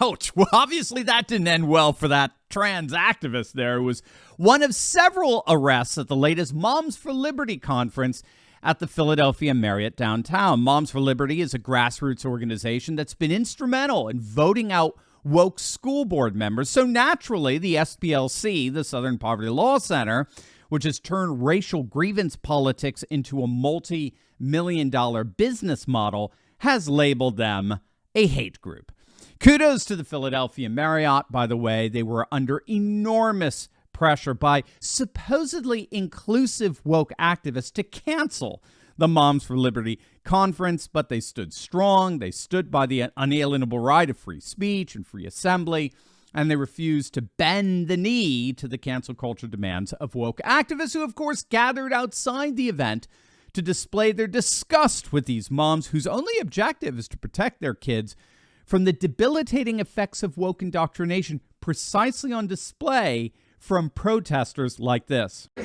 Ouch. Well, obviously that didn't end well for that trans activist there. It was one of several arrests at the latest Moms for Liberty conference at the Philadelphia Marriott downtown. Moms for Liberty is a grassroots organization that's been instrumental in voting out woke school board members. So naturally, the SPLC, the Southern Poverty Law Center, which has turned racial grievance politics into a multi-million-dollar business model, has labeled them a hate group. Kudos to the Philadelphia Marriott, by the way. They were under enormous pressure by supposedly inclusive woke activists to cancel the Moms for Liberty conference, but they stood strong. They stood by the unalienable right of free speech and free assembly, and they refused to bend the knee to the cancel culture demands of woke activists who, of course, gathered outside the event to display their disgust with these moms whose only objective is to protect their kids from the debilitating effects of woke indoctrination, precisely on display from protesters like this. We're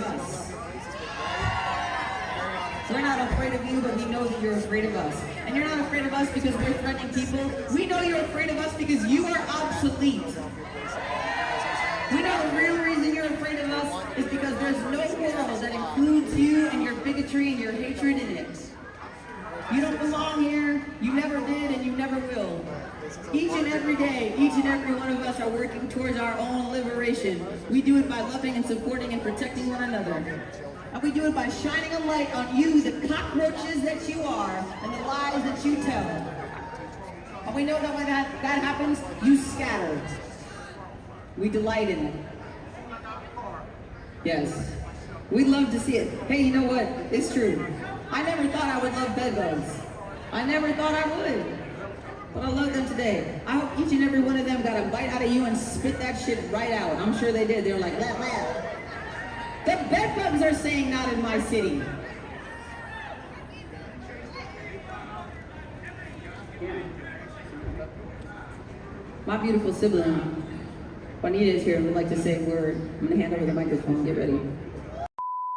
not afraid of you, but we know that you're afraid of us. And you're not afraid of us because we're threatening people. We know you're afraid of us because you are obsolete. We know the real reason you're afraid of us is because there's no world that includes you and your bigotry and your hatred in it. You don't belong here, you never did, and you never will. Each and every day, each and every one of us are working towards our own liberation. We do it by loving and supporting and protecting one another. And we do it by shining a light on you, the cockroaches that you are, and the lies that you tell. And we know that when that happens, you scatter. We delight in it. Yes. We love to see it. Hey, you know what? It's true. I never thought I would love bedbugs. I never thought I would. But I love them today. I hope each and every one of them got a bite out of you and spit that shit right out. I'm sure they did. They were like, blah, blah. The bedbugs are saying not in my city. My beautiful sibling, Juanita, is here and would like to say a word. I'm going to hand over the microphone. Get ready.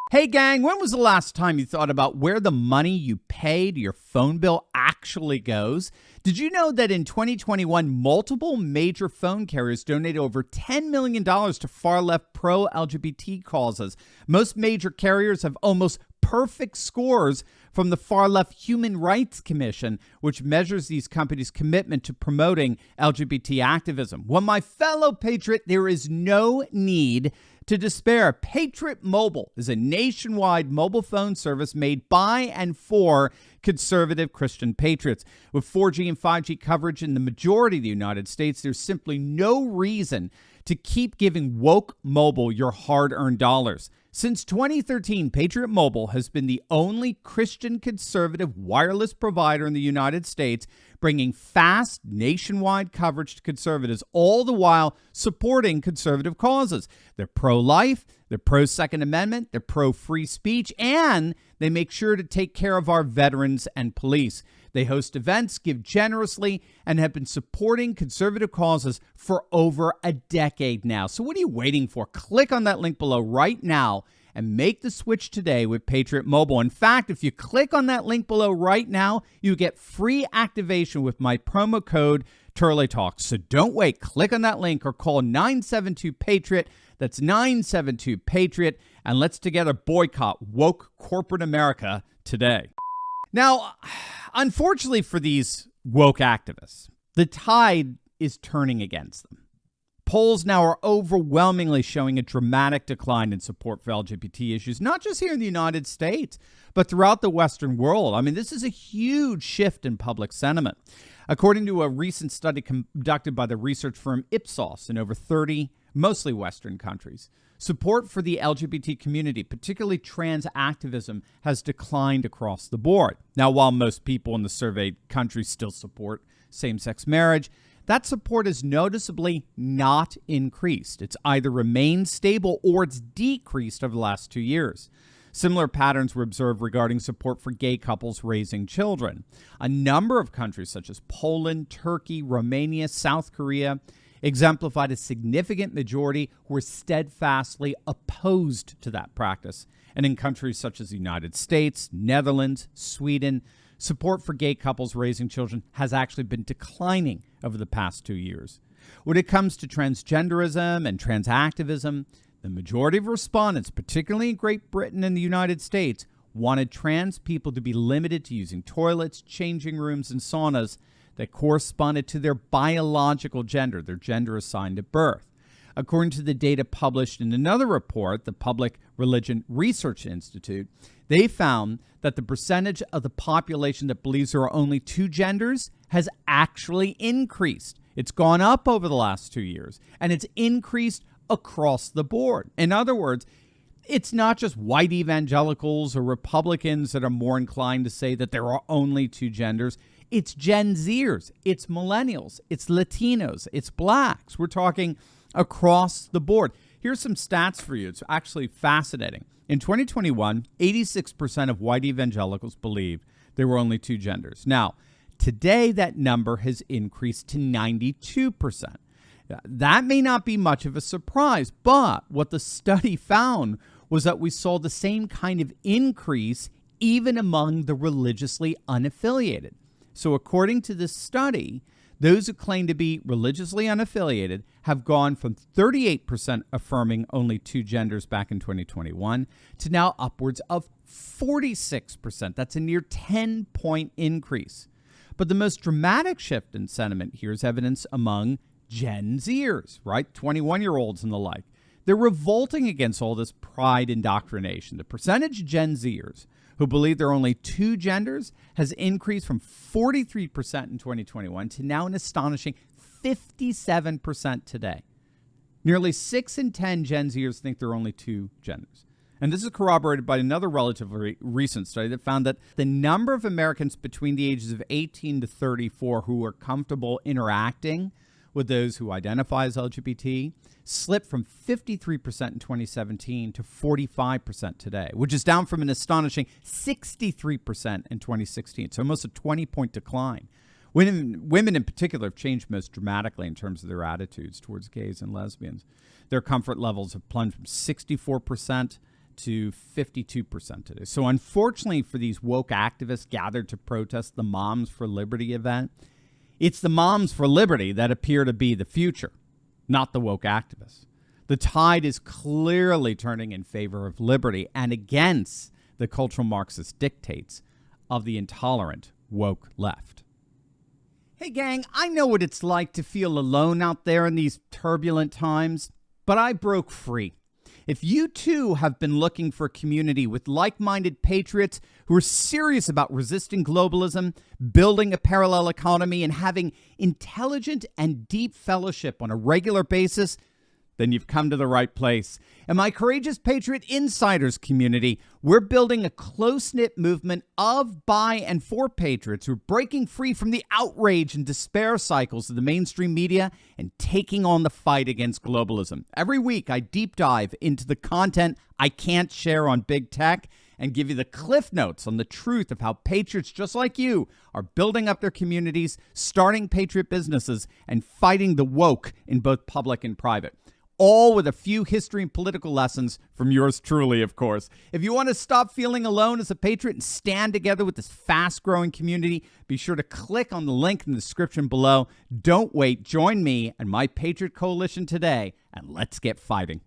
Hey, gang, when was the last time you thought about where the money you pay to your phone bill actually goes? Did you know that in 2021, multiple major phone carriers donated over $10 million to far-left pro-LGBT causes? Most major carriers have almost perfect scores from the far-left Human Rights Commission, which measures these companies' commitment to promoting LGBT activism. Well, my fellow patriot, there is no need to despair. Patriot Mobile is a nationwide mobile phone service made by and for conservative Christian patriots. With 4G and 5G coverage in the majority of the United States, there's simply no reason to keep giving woke mobile your hard-earned dollars. Since 2013, Patriot Mobile has been the only Christian conservative wireless provider in the United States, bringing fast nationwide coverage to conservatives, all the while supporting conservative causes. They're pro-life, they're pro-Second Amendment, they're pro-free speech, and they make sure to take care of our veterans and police. They host events, give generously, and have been supporting conservative causes for over a decade now. So what are you waiting for? Click on that link below right now and make the switch today with Patriot Mobile. In fact, if you click on that link below right now, you get free activation with my promo code Turley Talks. So don't wait. Click on that link or call 972-PATRIOT. That's 972-PATRIOT. And let's together boycott woke corporate America today. Now, unfortunately for these woke activists, the tide is turning against them. Polls now are overwhelmingly showing a dramatic decline in support for LGBT issues, not just here in the United States, but throughout the Western world. I mean, this is a huge shift in public sentiment. According to a recent study conducted by the research firm Ipsos in over 30, mostly Western countries, support for the LGBT community, particularly trans activism, has declined across the board. Now, while most people in the surveyed countries still support same-sex marriage, that support has noticeably not increased. It's either remained stable or it's decreased over the last 2 years. Similar patterns were observed regarding support for gay couples raising children. A number of countries such as Poland, Turkey, Romania, South Korea exemplified a significant majority who were steadfastly opposed to that practice. And in countries such as the United States, Netherlands, Sweden, support for gay couples raising children has actually been declining over the past 2 years. When it comes to transgenderism and transactivism, the majority of respondents, particularly in Great Britain and the United States, wanted trans people to be limited to using toilets, changing rooms, and saunas that corresponded to their biological gender, their gender assigned at birth. According to the data published in another report, the Public Religion Research Institute, they found that the percentage of the population that believes there are only two genders has actually increased. It's gone up over the last 2 years, and it's increased across the board. In other words, it's not just white evangelicals or Republicans that are more inclined to say that there are only two genders. It's Gen Zers, it's millennials, it's Latinos, it's blacks. We're talking across the board. Here's some stats for you. It's actually fascinating. In 2021, 86% of white evangelicals believed there were only two genders. Now, today that number has increased to 92%. That may not be much of a surprise, but what the study found was that we saw the same kind of increase even among the religiously unaffiliated. So according to this study, those who claim to be religiously unaffiliated have gone from 38% affirming only two genders back in 2021 to now upwards of 46%. That's a near 10-point increase. But the most dramatic shift in sentiment here is evidence among Gen Zers, right? 21-year-olds and the like. They're revolting against all this pride indoctrination. The percentage of Gen Zers who believe there are only two genders has increased from 43% in 2021 to now an astonishing 57% today. Nearly 6 in 10 Gen Zers think there are only two genders. And this is corroborated by another relatively recent study that found that the number of Americans between the ages of 18 to 34 who are comfortable interacting with those who identify as LGBT slipped from 53% in 2017 to 45% today, which is down from an astonishing 63% in 2016. So almost a 20-point decline. Women in particular have changed most dramatically in terms of their attitudes towards gays and lesbians. Their comfort levels have plunged from 64% to 52% today. So unfortunately for these woke activists gathered to protest the Moms for Liberty event, it's the Moms for Liberty that appear to be the future, not the woke activists. The tide is clearly turning in favor of liberty and against the cultural Marxist dictates of the intolerant woke left. Hey gang, I know what it's like to feel alone out there in these turbulent times, but I broke free. If you too have been looking for a community with like-minded patriots who are serious about resisting globalism, building a parallel economy, and having intelligent and deep fellowship on a regular basis, then you've come to the right place. In my Courageous Patriot Insiders community, we're building a close-knit movement of, by, and for patriots who are breaking free from the outrage and despair cycles of the mainstream media and taking on the fight against globalism. Every week, I deep dive into the content I can't share on big tech and give you the cliff notes on the truth of how patriots just like you are building up their communities, starting patriot businesses, and fighting the woke in both public and private. All with a few history and political lessons from yours truly, of course. If you want to stop feeling alone as a patriot and stand together with this fast-growing community, be sure to click on the link in the description below. Don't wait. Join me and my Patriot Coalition today, and let's get fighting.